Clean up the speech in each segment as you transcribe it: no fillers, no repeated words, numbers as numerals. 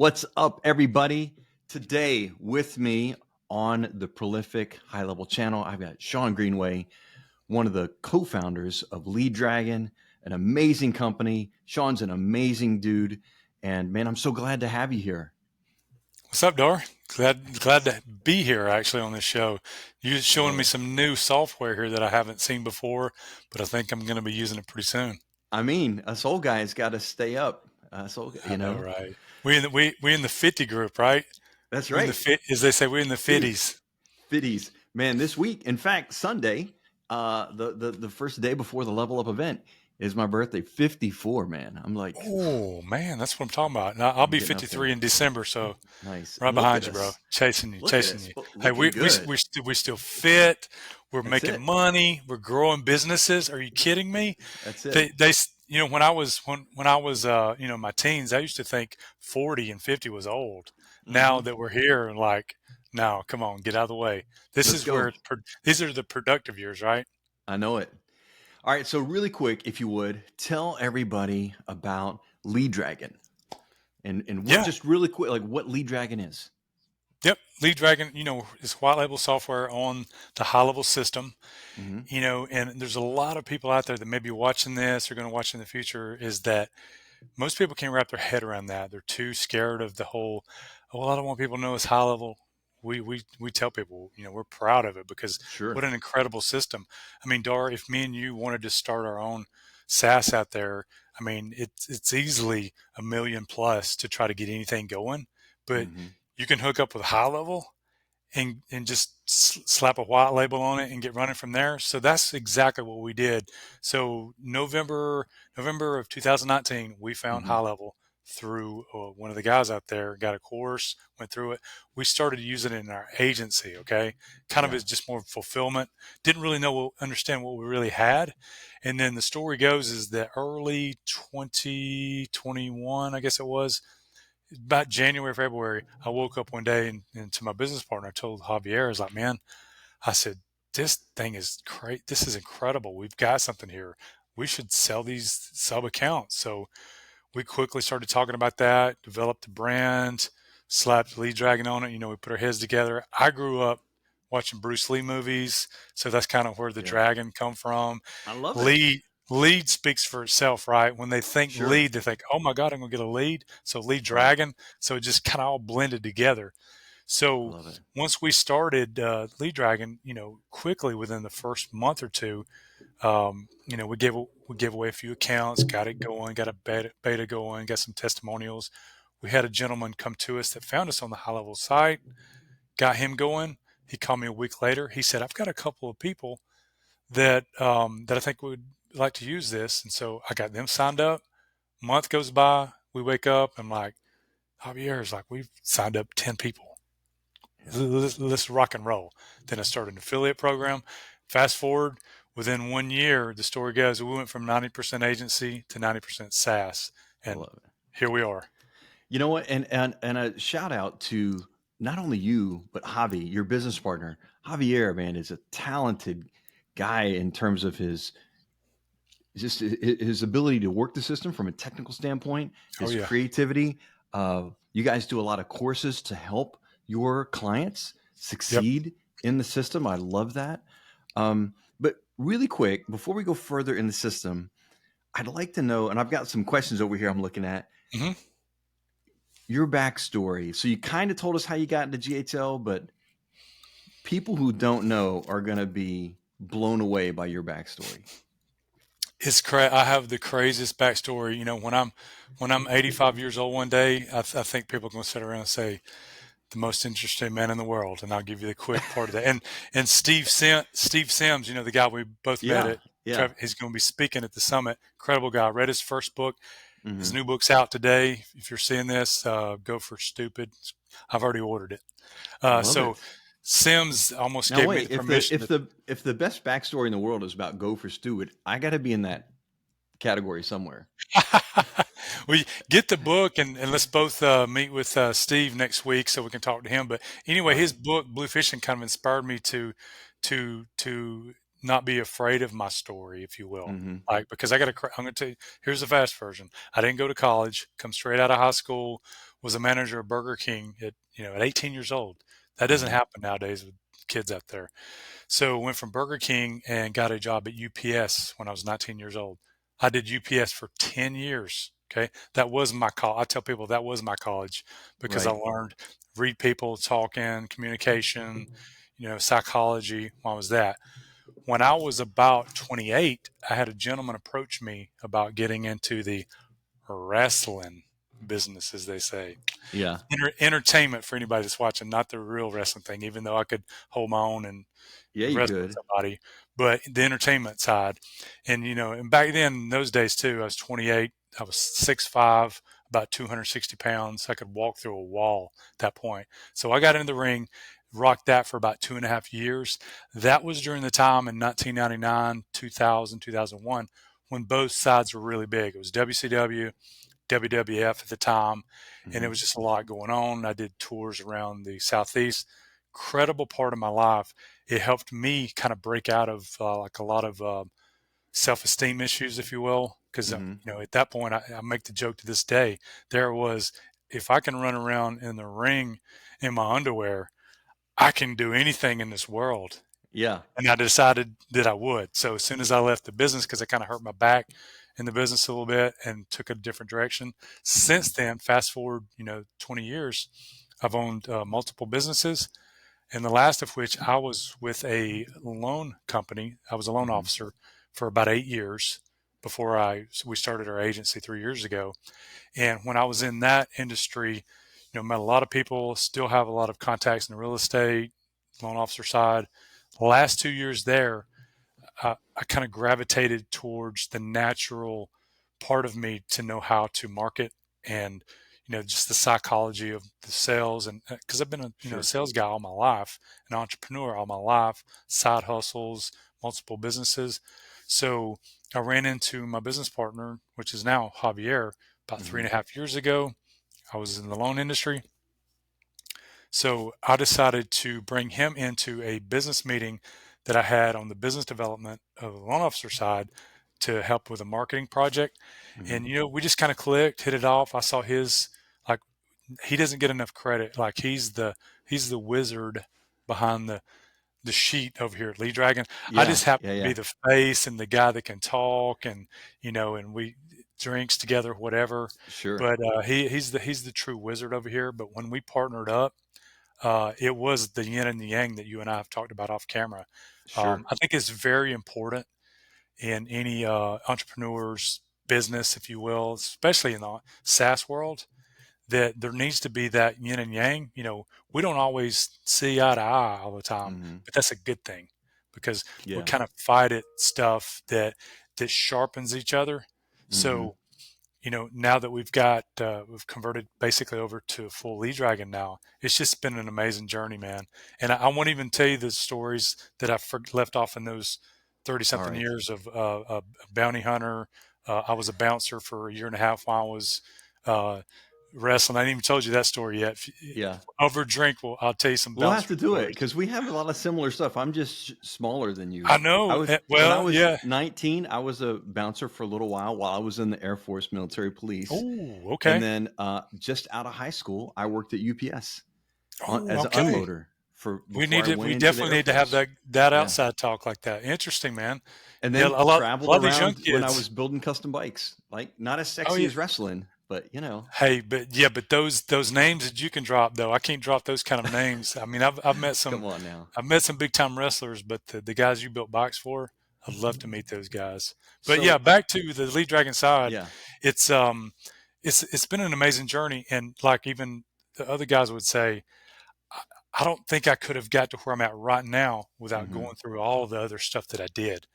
What's up, everybody? Today with me on the prolific High Level channel, I've got Shawn Greenway, one of the co-founders of LeadDragon, an amazing company. Shawn's an amazing dude. And man, I'm so glad to have you here. What's up, Dar? Glad to be here actually on this show. You're showing me some new software here that I haven't seen before, but I think I'm going to be using it pretty soon. I mean, us old guys got to stay up. I know, right? We in the 50 group, right? That's We in the right. fit, as they say, we're in the 50s. 50s. 50s. Man, this week, in fact, Sunday, the first day before the Level Up event is my birthday. 54, man. I'm like, Oh man, that's what I'm talking about. Now I'll I'm be getting up there. 53 in December, so Nice. right And look at behind you, bro. us. Chasing you, Look at chasing us. you. Hey, Looking good. we still fit. We're That's making it. money. We're growing businesses. Are you kidding me? That's it. When I was my teens, I used to think 40 and 50 was old. Now Hmm. that we're here, like, no, come on, get out of the way. This Let's is where go. these are the productive years, right? I know it. All right. So, really quick, if you would, tell everybody about Lead Dragon and what, Yeah. just really quick, like what Lead Dragon is. Yep. LeadDragon, is white label software on the high level system. Hmm. And there's a lot of people out there that may be watching this or going to watch in the future, is that most people can't wrap their head around that. They're too scared of the whole, oh, well, I don't want people to know it's high level. We tell people, we're proud of it because Sure. what an incredible system. I mean, Dar, if me and you wanted to start our own SaaS out there, I mean, it's easily a million plus to try to get anything going, but Hmm. you can hook up with high level and just slap a white label on it and get running from there. So that's exactly what we did. So November of 2019, we found Hmm. High Level through one of the guys out there, got a course, went through it. We started using it in our agency. Okay, kind of Yeah. as just more fulfillment. Didn't really understand what we really had. And then the story goes is that early 2021, I guess it was, about January, February, I woke up one day and to my business partner, I told Javier, I was like, man, I said, this thing is great. This is incredible. We've got something here. We should sell these sub accounts. So we quickly started talking about that, developed the brand, slapped Lead Dragon on it. We put our heads together. I grew up watching Bruce Lee movies. So that's kind of where the Yeah. dragon come from. I love it. Lead speaks for itself, right? When they think Sure. lead, they think, oh my God, I'm going to get a lead. So Lead Right. Dragon. So it just kind of all blended together. I So love it. once we started Lead Dragon, quickly within the first month or two, we gave away a few accounts, got it going, got a beta going, got some testimonials. We had a gentleman come to us that found us on the High Level site, got him going. He called me a week later. He said, I've got a couple of people that I think would like to use this. And so I got them signed up. Month goes by, we wake up, and like, Javier's like, we've signed up 10 people. Yeah. Let's rock and roll. Then I started an affiliate program. Fast forward, within 1 year, the story goes, we went from 90% agency to 90% SaaS. I And love it. here we are. You know what? And a shout out to not only you, but Javi, your business partner. Javier, man, is a talented guy in terms of his ability to work the system from a technical standpoint, Oh, his yeah. creativity. You guys do a lot of courses to help your clients Yep. succeed in the system. I love that. But really quick, before we go further in the system, I'd like to know, and I've got some questions over here I'm looking at, Hmm. your backstory. So you kind of told us how you got into GHL, but people who don't know are going to be blown away by your backstory. I have the craziest backstory. When I'm 85 years old one day, I think people are going to sit around and say, the most interesting man in the world. And I'll give you the quick part of that. And Steve Sims, the guy we both met Yeah, at, yeah. he's going to be speaking at the summit. Incredible guy. I read his first book. His Hmm. new book's out today. If you're seeing this, Go for Stupid. I've already ordered it. I love So it. Sims almost Now gave me the wait, if the permission if to. the if the best backstory in the world is about Go for Stewart, I got to be in that category somewhere. We get the book and let's both meet with Steve next week so we can talk to him. But All anyway, his right. book Blue Fishing kind of inspired me to not be afraid of my story, if you will. Hmm. Like, because I'm going to tell you, here's the fast version. I didn't go to college, come straight out of high school, was a manager of Burger King at 18 years old. That doesn't happen nowadays with kids out there. So went from Burger King and got a job at UPS when I was 19 years old. I did UPS for 10 years. Okay. That was my call. I tell people that was my college because I Right. learned read people, talking, communication, psychology while I was that. When I was about 28, I had a gentleman approach me about getting into the wrestling business, as they say. Yeah. Entertainment for anybody that's watching, not the real wrestling thing, even though I could hold my own and Yeah, you wrestle with could. somebody, but the entertainment side. And back then, in those days too, I was 28. I was 6'5", about 260 pounds. I could walk through a wall at that point. So I got into the ring, rocked that for about 2.5 years. That was during the time in 1999, 2000, 2001, when both sides were really big. It was WCW, WWF at the time, and it was just a lot going on. I did tours around the Southeast. Incredible part of my life. It helped me kind of break out of like a lot of self-esteem issues, if you will, because at that point I make the joke to this day. There was, if I can run around in the ring in my underwear, I can do anything in this world. Yeah. And I decided that I would. So as soon as I left the business, because I kind of hurt my back in the business a little bit and took a different direction. Since then, fast forward, 20 years, I've owned multiple businesses, and the last of which I was with a loan company. I was a loan officer for about 8 years before we started our agency 3 years ago. And when I was in that industry, met a lot of people, still have a lot of contacts in the real estate, loan officer side. The last 2 years there, I kind of gravitated towards the natural part of me to know how to market and just the psychology of the sales. And because I've been a Sure. sales guy all my life, an entrepreneur all my life, side hustles, multiple businesses. So I ran into my business partner, which is now Javier, about 3.5 years ago. I was in the loan industry. So I decided to bring him into a business meeting that I had on the business development of the loan officer side to help with a marketing project. And, we just kind of clicked, hit it off. I saw like, he doesn't get enough credit. Like he's the wizard behind the sheet over here at Lead Dragon. I Yeah. just happen Yeah. to be Yeah. the face and the guy that can talk and we drinks together, whatever. Sure. But he's the true wizard over here. But when we partnered up, it was the yin and the yang that you and I have talked about off camera. Sure. I think it's very important in any entrepreneur's business, if you will, especially in the SaaS world, that there needs to be that yin and yang. We don't always see eye to eye all the time, but that's a good thing because we Yeah. kind of fight at stuff that sharpens each other. Mm-hmm. So now that we've converted basically over to full Lead Dragon now, it's just been an amazing journey, man. And I won't even tell you the stories that I left off in those 30 All something right. years of a bounty hunter. I was a bouncer for a year and a half while I was uh, wrestling. I didn't even told you that story yet. Yeah. Over a drink, I'll tell you some We'll have bouncer to do it stories. because we have a lot of similar stuff. I'm just smaller than you. I know. When I Well, was yeah. 19, I was a bouncer for a little while I was in the Air Force military police. Oh, And okay. then just out of high school, I worked at UPS Oh, as an okay. unloader before I went We into the definitely Air need to have Force. that Yeah. outside talk like that. Interesting, man. And Yeah, then a traveled lot of these young around when I kids. was building custom bikes. Like not as Oh sexy yeah. as wrestling, but Hey, but those names that you can drop though, I can't drop those kind of names. I mean, I've met come on now. some big time wrestlers, but the guys you built bikes for, I'd love to meet those guys. But yeah, So back to the Lead Dragon side, yeah. it's it's been an amazing journey, and like even the other guys would say, I don't think I could have got to where I'm at right now without hmm going through all the other stuff that I did.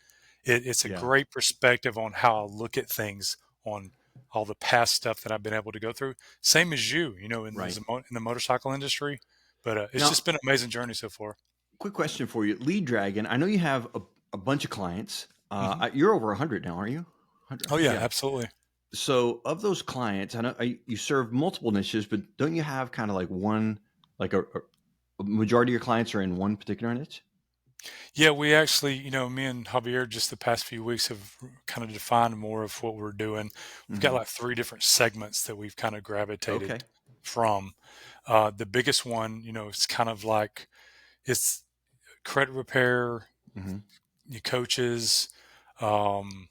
It's a Yeah. great perspective on how I look at things on all the past stuff that I've been able to go through. Same as you, Right. in the motorcycle industry. But it's Now, just been an amazing journey so far. quick question for you. Lead Dragon, I know you have a bunch of clients. Hmm. You're over 100 now, are you? 100. Oh yeah, Yeah. absolutely. So of those clients, I know you serve multiple niches, but don't you have kind of like one, like a majority of your clients are in one particular niche? Yeah, we actually, me and Javier just the past few weeks have kind of defined more of what we're doing. We've got hmm like 3 different segments that we've kind of gravitated Okay. from. The biggest one, it's kind of like it's credit repair, Hmm. coaches, um,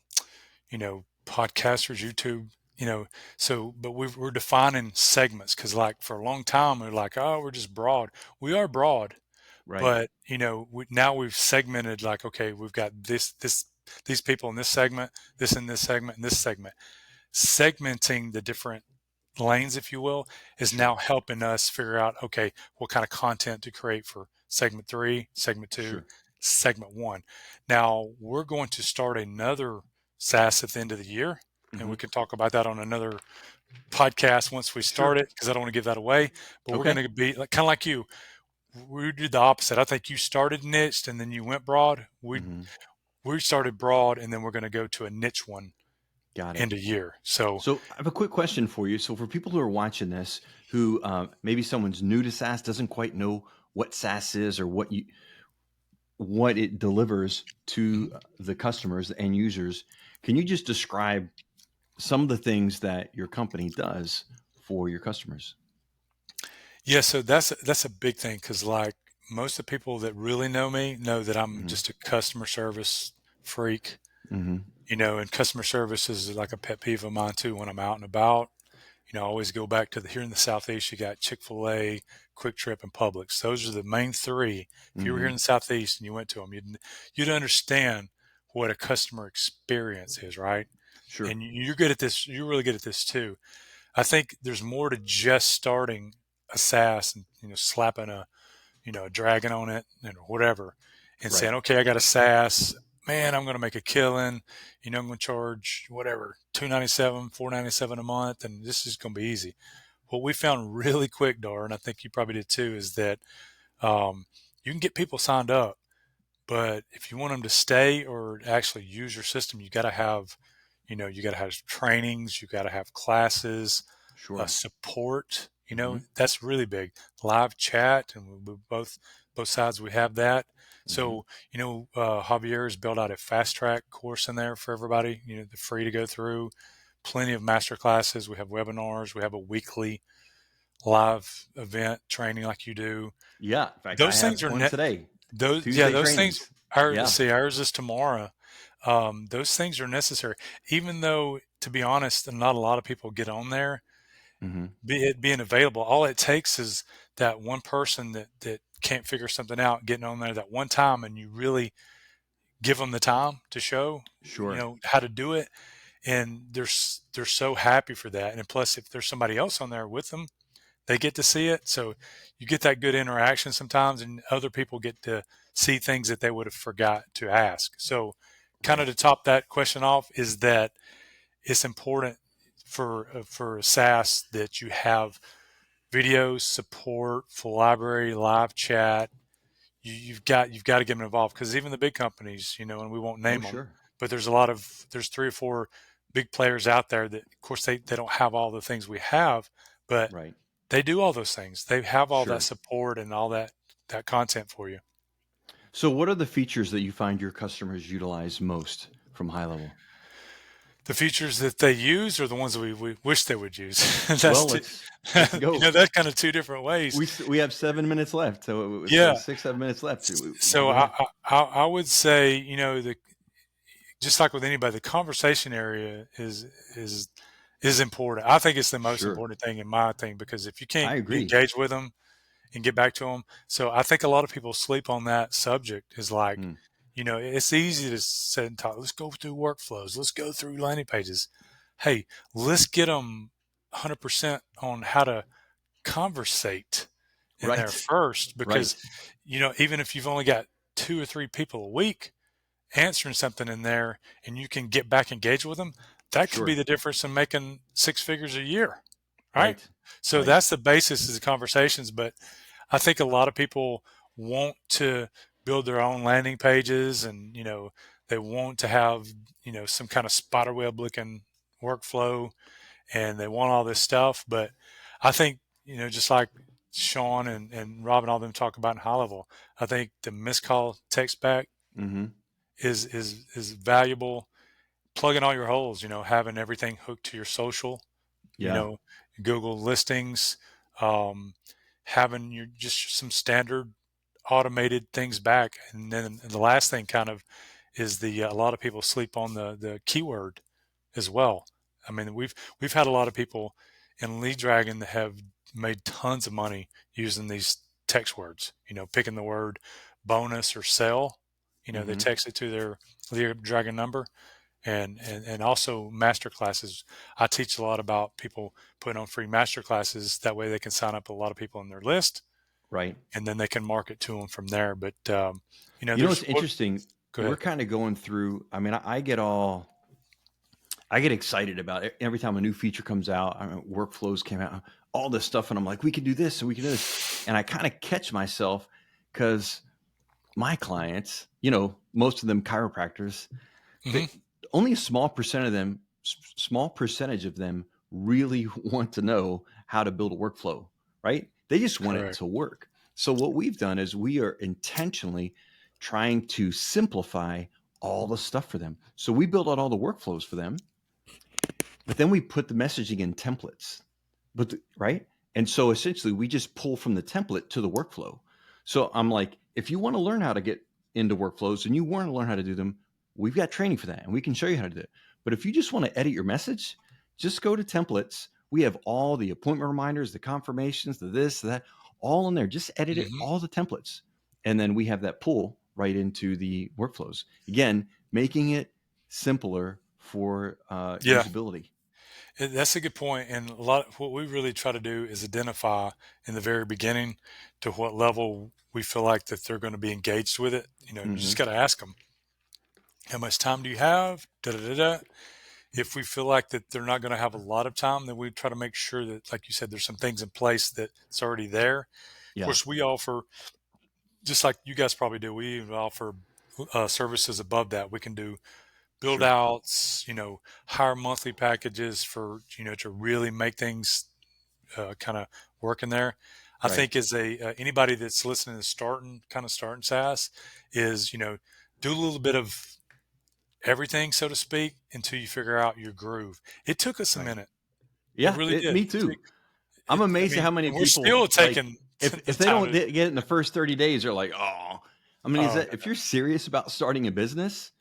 podcasters, YouTube, but we're defining segments because like for a long time, we're like, oh, we're just broad. We are broad, Right. but now we've segmented like, okay, we've got these people in this segment, this in this segment, and this segment. Segmenting the different lanes, if you will, is Sure. now helping us figure out, okay, what kind of content to create for segment 3, segment 2, Sure. segment 1. Now we're going to start another SaaS at the end of the year, and Hmm. we can talk about that on another podcast once we Sure. start it, because I don't want to give that away. But we're Okay. going to be like, kind of like you. We did the opposite. I think you started niched and then you went broad. Hmm. We started broad, and then we're going to go to a niche one Got it. end of year. So So I have a quick question for you. So for people who are watching this, who maybe someone's new to SaaS, doesn't quite know what SaaS is or what it delivers to mhm. the customers, the end users, can you just describe some of the things that your company does for your customers? Yeah, so that's a big thing because like most of the people that really know me know that I'm Hmm. just a customer service freak, Hmm. and customer service is like a pet peeve of mine too when I'm out and about. I always go back to here in the Southeast, you got Chick-fil-A, Quick Trip, and Publix. Those are the main three. If you were here Hmm. in the Southeast and you went to them, you'd understand what a customer experience is, right? Sure. And you're good at this. You're really good at this too. I think there's more to just starting a SaaS and slapping a dragon on it and whatever, and Right. saying, okay, I got a SaaS. Man, I'm going to make a killing. I'm going to charge whatever $297, $497 a month, and this is going to be easy. What we found really quick, Dar, and I think you probably did too, is that you can get people signed up, but if you want them to stay or actually use your system, you got to have trainings, you got to have classes, Sure. support. Hmm. That's really big. Live chat, and both sides we have that. Hmm. So Javier has built out a fast track course in there for everybody. They're free to go through. Plenty of master classes. We have webinars. We have a weekly live event training like you do. Yeah. In fact, I Those things have are one today, Tuesday those things. trainings. Let's Yeah. see, ours is tomorrow. Those things are necessary, even though, to be honest, not a lot of people get on there. Hmm. It being available, all it takes is that one person that can't figure something out getting on there that one time, and you really give them the time to show Sure. how to do it, and they're so happy for that. And plus, if there's somebody else on there with them, they get to see it. So you get that good interaction sometimes, and other people get to see things that they would have forgot to ask. So, kind of Right. to top that question off, is that it's important for a SaaS that you have video support, full library, live chat. You've got to get them involved, because even the big companies, and we won't Oh, name them, sure. but there's 3 or 4 big players out there that, of course, they don't have all the things we have, but Right. they do all those things. They have all that Sure. support and all that content for you. So, what are the features that you find your customers utilize most from High Level? The features that they use are the ones that we wish they would use. That's Well, two, let's go. that's kind of two different ways. We have 7 minutes left, so Yeah. 6 7 minutes left. So Go ahead. I would say, just like with anybody, the conversation area is important. I think it's the most Sure, important thing in my thing, because if you can't I be agree. engaged with them and get back to them. So I think a lot of people sleep on that subject, is like, Hmm. it's easy to sit and talk. Let's go through workflows. Let's go through landing pages. Hey, let's get them 100% on how to conversate in there Right, first, because, right. even if you've only got 2 or 3 people a week answering something in there and you can get back engaged with them, that could be Sure. the difference in making 6 figures a year. Right. Right, So right. that's the basis of the conversations. But I think a lot of people want to build their own landing pages, and, they want to have, some kind of spider web looking workflow, and they want all this stuff. But I think, just like Shawn and Rob and all them talk about in High Level, I think the missed call text back Hmm. is valuable. Plugging all your holes, having everything hooked to your social, you Yeah. know, Google listings, having your just some standard automated things back. And then the last thing kind of is a lot of people sleep on the keyword as well. I mean, we've had a lot of people in Lead Dragon that have made tons of money using these text words, picking the word bonus or sell, they Mm-hmm. text it to their Lead Dragon number. And also master classes. I teach a lot about people putting on free master classes. That way they can sign up a lot of people on their list, Right. and then they can market to them from there. But You know, what's there's what. interesting. Go We're ahead. kind of going through, I mean, I get excited about it every time a new feature comes out. I mean, workflows came out, all this stuff. And I'm like, we can do this and we can do this. And I kind of catch myself because my clients, most of them chiropractors, Mm-hmm. they, only a small percentage of them really want to know how to build a workflow, right? They just want it Correct. to work. So what we've done is we are intentionally trying to simplify all the stuff for them. So we build out all the workflows for them, but then we put the messaging in templates, right? And so essentially we just pull from the template to the workflow. So I'm like, if you want to learn how to get into workflows and you want to learn how to do them, we've got training for that and we can show you how to do it. But if you just want to edit your message, just go to templates. We have all the appointment reminders, the confirmations, the this, that, all in there. Just edit it, Mm-hmm. all the templates. And then we have that pull right into the workflows. Again, making it simpler for Yeah, usability. that's a good point. And a lot what we really try to do is identify in the very beginning to what level we feel like that they're going to be engaged with it. You Mm-hmm. just got to ask them, how much time do you have? Da da da da. If we feel like that they're not going to have a lot of time, then we try to make sure that, like you said, there's some things in place that's already there. Of Yeah, course, we offer, just like you guys probably do, we even offer services above that. We can do build sure. outs, higher monthly packages for, to really make things kind of work in there. I Right. think as anybody that's listening to starting SaaS is, do a little bit of everything, so to speak, until you figure out your groove. It took us a Right. minute. It Yeah, really did. me too. I'm I amazed at mean, how many and we're people still like taking the if they time don't to. get it in the first 30 days, they're like, oh, I mean, is Oh that if you're serious about starting a business,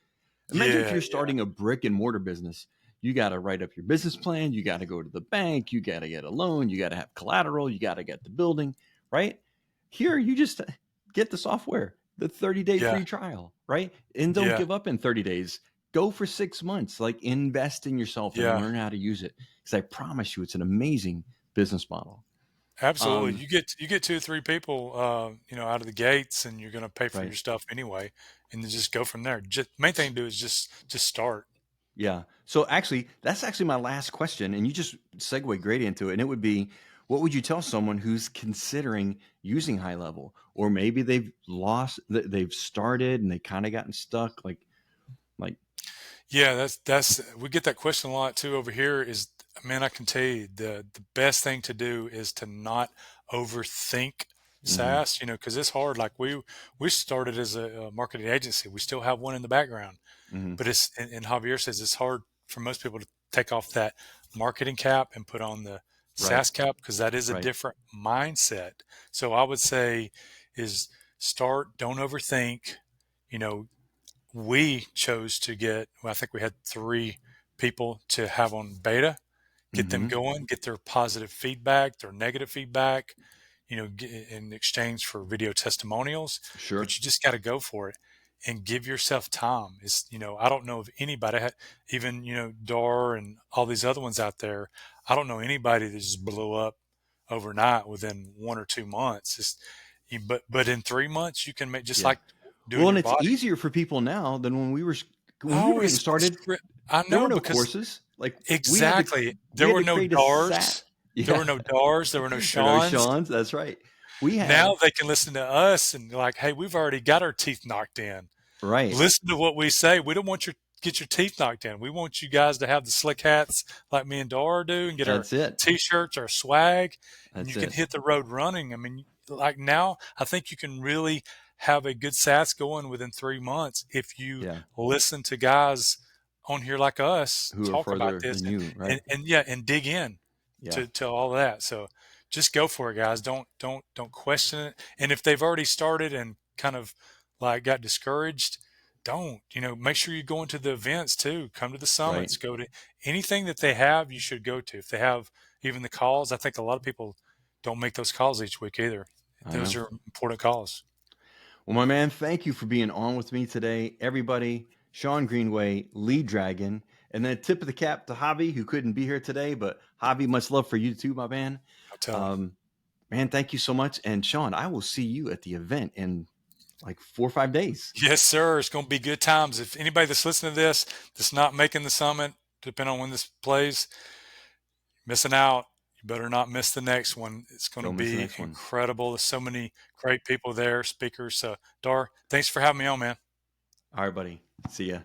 imagine if yeah, you're yeah, starting a brick and mortar business. You got to write up your business plan. You got to go to the bank. You got to get a loan. You got to have collateral. You got to get the building, right? Here, you just get the software, the 30-day yeah, free trial, right? And don't yeah, give up in 30 days. Go for 6 months, like invest in yourself and yeah. learn how to use it. Because I promise you, it's an amazing business model. Absolutely. Um, You get 2 or 3 people, out of the gates, and you're going to pay for right. your stuff anyway, and then just go from there. Just main thing to do is just start. Yeah. So actually, that's actually my last question, and you just segue great into it. And it would be, what would you tell someone who's considering using high level, or maybe they've started and they kind of gotten stuck, like, Yeah, that's we get that question a lot too over here. Is man, I can tell you the best thing to do is to not overthink mm-hmm, SaaS. Because it's hard. Like we started as a marketing agency. We still have one in the background. mm-hmm, But and Javier says it's hard for most people to take off that marketing cap and put on the right, SaaS cap because that is a right, different mindset. So I would say is start, don't overthink. You know, we chose to well, I think we had 3 people to have on beta, get them mm-hmm, going, get their positive feedback, their negative feedback, in exchange for video testimonials. sure, But you just got to go for it and give yourself time. I don't know of anybody, even, Dar and all these other ones out there. I don't know anybody that just blew up overnight within 1 or 2 months. But in 3 months, you can make just yeah. like doing Well, and your it's body. easier for people now than when we Oh, were getting started. I There were know no because courses. Like exactly. we There had were to no create a SAT. DARs. There Yeah, were no DARs. There were no or no Shawns. Sean's. That's right. We Now had they can listen to us and like, hey, we've already got our teeth knocked in. right. Listen to what we say. We don't want you to get your teeth knocked in. We want you guys to have the slick hats like me and Dara do and get our That's it. t-shirts, our swag, and you That's can it. hit the road running. I mean, like now, I think you can really have a good SaaS going within 3 months if you Yeah. listen to guys on here like us Who are talk about further this than you, right? and yeah, and dig in Yeah. to all that. So just go for it, guys. Don't question it. And if they've already started and kind of like got discouraged, don't, make sure you go into the events too. Come to the Right. summits, go to anything that they have, you should go to. If they have even the calls, I think a lot of people don't make those calls each week either. I Those know. are important calls. Well, my man, thank you for being on with me today. Everybody, Shawn Greenway, Lead Dragon, and then tip of the cap to Javi, who couldn't be here today. But Javi, much love for you too, my man. I'll tell them. Man, thank you so much. And Shawn, I will see you at the event in like 4 or 5 days. Yes, sir. It's going to be good times. If anybody that's listening to this that's not making the summit, depending on when this plays, missing out. You better not miss the next one. It's going to Don't miss the be next one. incredible. There's so many great people there, speakers. Dar, thanks for having me on, man. All right, buddy. See ya.